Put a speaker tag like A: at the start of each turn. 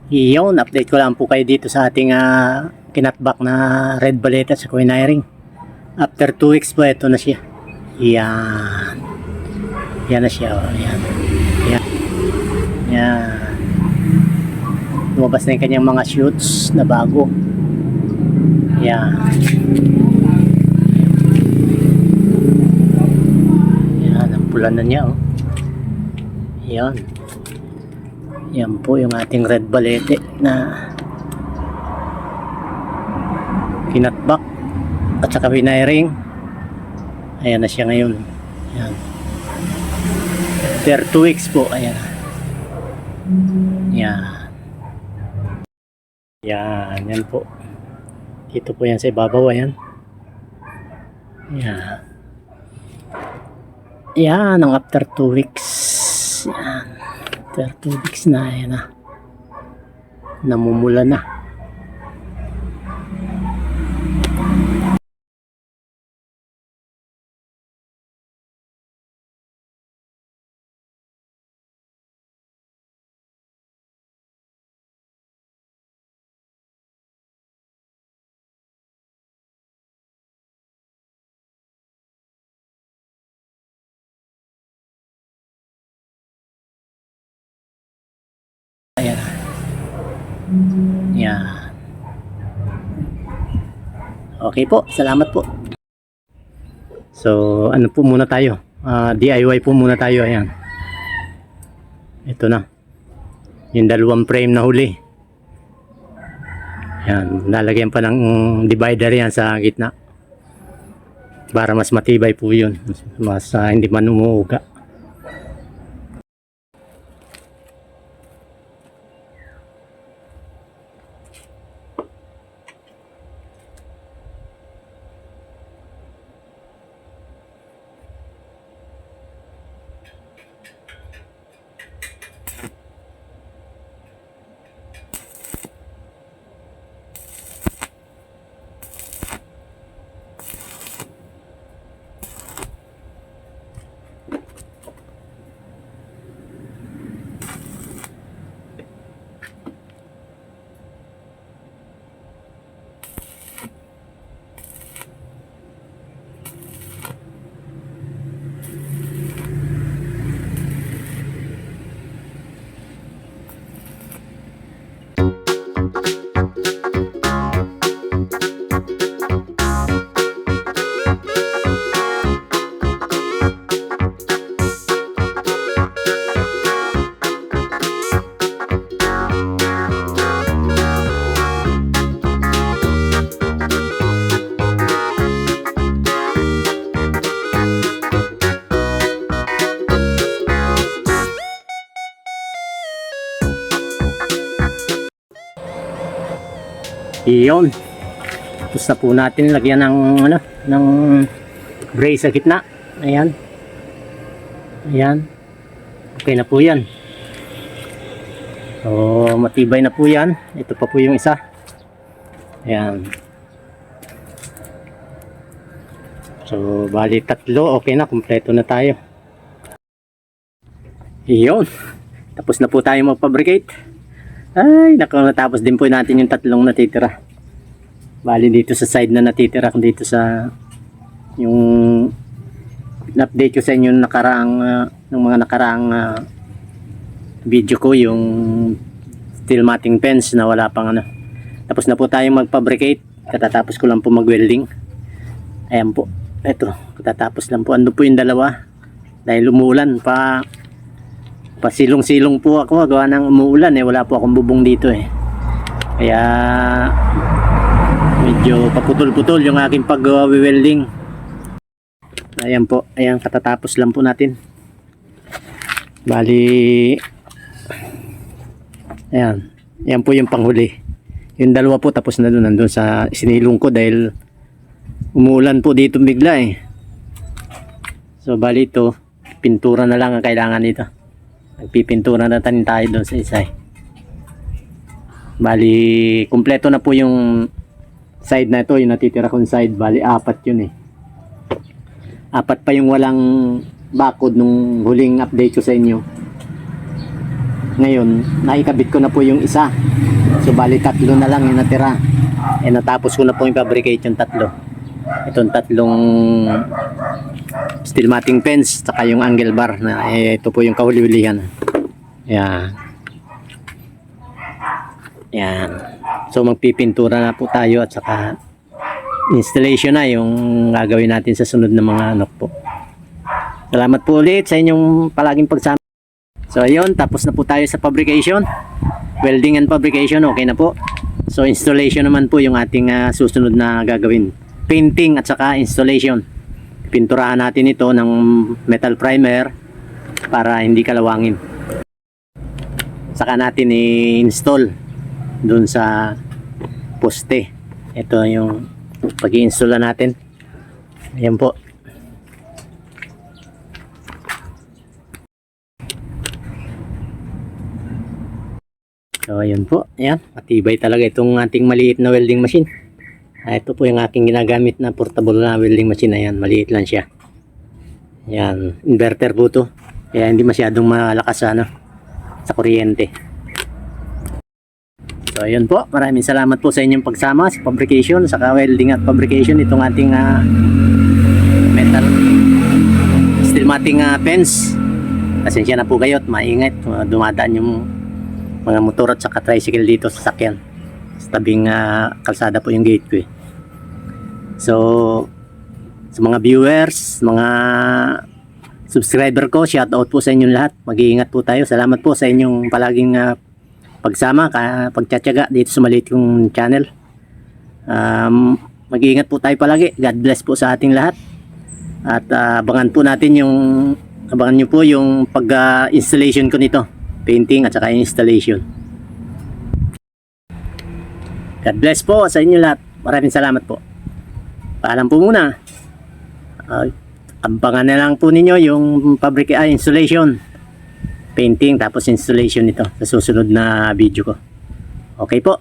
A: Iyon, update ko lang po kayo dito sa ating kinatbak na red baleta sa Quinairing. After 2 weeks po, ito na siya. Yan. Yan na siya. Oh. Yan. Yan. Yan. Lumabas na yung kanyang mga shoots na bago. Yan. Yan, ang pula na niya. Oh. Yan. Yan po yung ating red balete na kinatbak at saka Quinairing. Ayan na siya ngayon. Ayan. After 2 weeks po. Ayan. Yan. Yan. Yan po. Dito po yan sa ibabaw. Ayan. Yan. Yan ang after 2 weeks. Yan. After 2 weeks na. Ayan na. Namumula na. Ayan. Yan. Okay po. Salamat po. So, ano po muna tayo? DIY po muna tayo. Ayan. Ito na. Yung 2 frame na huli. Ayan. Lalagyan pa ng divider yan sa gitna. Para mas matibay po yun. Mas hindi man umuuga. Iyon. Tapos na po natin lagyan ng ng brace sa gitna. Ayan. Ayan. Okay na po 'yan. So, matibay na po 'yan. Ito pa po yung isa. Ayan. So, bali 3. Okay na, kumpleto na tayo. Iyon. Tapos na po tayo mag-fabricate. Ay, natapos din po natin yung 3 natitira. Bali dito sa side na natitira, dito sa yung update ko sa inyo ng mga nakaraang video ko, yung steel matting fence na wala pang Tapos na po tayong mag-fabricate. Katatapos ko lang po mag-welding. Ayan po. Ito, katatapos lang po. Ando po yung 2. Dahil umuulan pa. Pasilong-silong po ako, gawa ng umuulan wala po akong bubong dito kaya medyo paputol-putol yung aking pag-welding. Ayan po, ayan, katatapos lang po natin. Bali ayan, ayan po yung panghuli. Yung 2 po tapos na doon, nandun sa sinilong ko dahil umuulan po dito bigla So bali ito, pintura na lang ang kailangan dito. Nagpipintura na tayo doon sa isa Bali, kumpleto na po yung side na ito, yung natitira kong side. Bali, 4 yun 4 pa yung walang bakod nung huling update ko sa inyo. Ngayon, naikabit ko na po yung isa. So bali tatlo na lang yung natira. Natapos ko na po yung fabricate yung tatlo. Itong tatlong steel matting fence saka yung angle bar na ito po yung kahuli-hulihan. Yan. Yan. So magpipintura na po tayo at saka installation na yung gagawin natin sa sunod na mga ano po. Salamat po ulit sa inyong palaging pagsama. So ayun, tapos na po tayo sa fabrication. Welding and fabrication, okay na po. So installation naman po yung ating susunod na gagawin. Painting at saka installation. Pinturahan natin ito ng metal primer para hindi kalawangin. Saka natin i-install dun sa poste. Ito yung pag-i-install natin. Ayan po. So ayun po, ayan, matibay talaga itong ating maliit na welding machine. Ito po yung aking ginagamit na portable na welding machine. Ayan, maliit lang siya. Ayan, inverter po to. Kaya hindi masyadong malakas sa kuryente. So ayun po, maraming salamat po sa inyong pagsama sa fabrication, saka welding at fabrication itong ating metal steel matting fence. Pasensya na po kayo at maingat, dumadaan yung mga motor at saka tricycle dito sa sakyan. Sa tabing kalsada po yung gate ko. So sa mga viewers, mga subscriber ko, shout out po sa inyong lahat. Mag-iingat po tayo. Salamat po sa inyong palaging pagsama, pagtsatsaga dito sa maliit kong channel. Mag-iingat po tayo palagi. God bless po sa ating lahat. At abangan nyo po yung pag-installation ko nito. Painting at saka installation. God bless po sa inyo lahat. Maraming salamat po. Paalam po muna. Abangan na lang po ninyo yung installation. Painting tapos installation nito sa susunod na video ko. Okay po.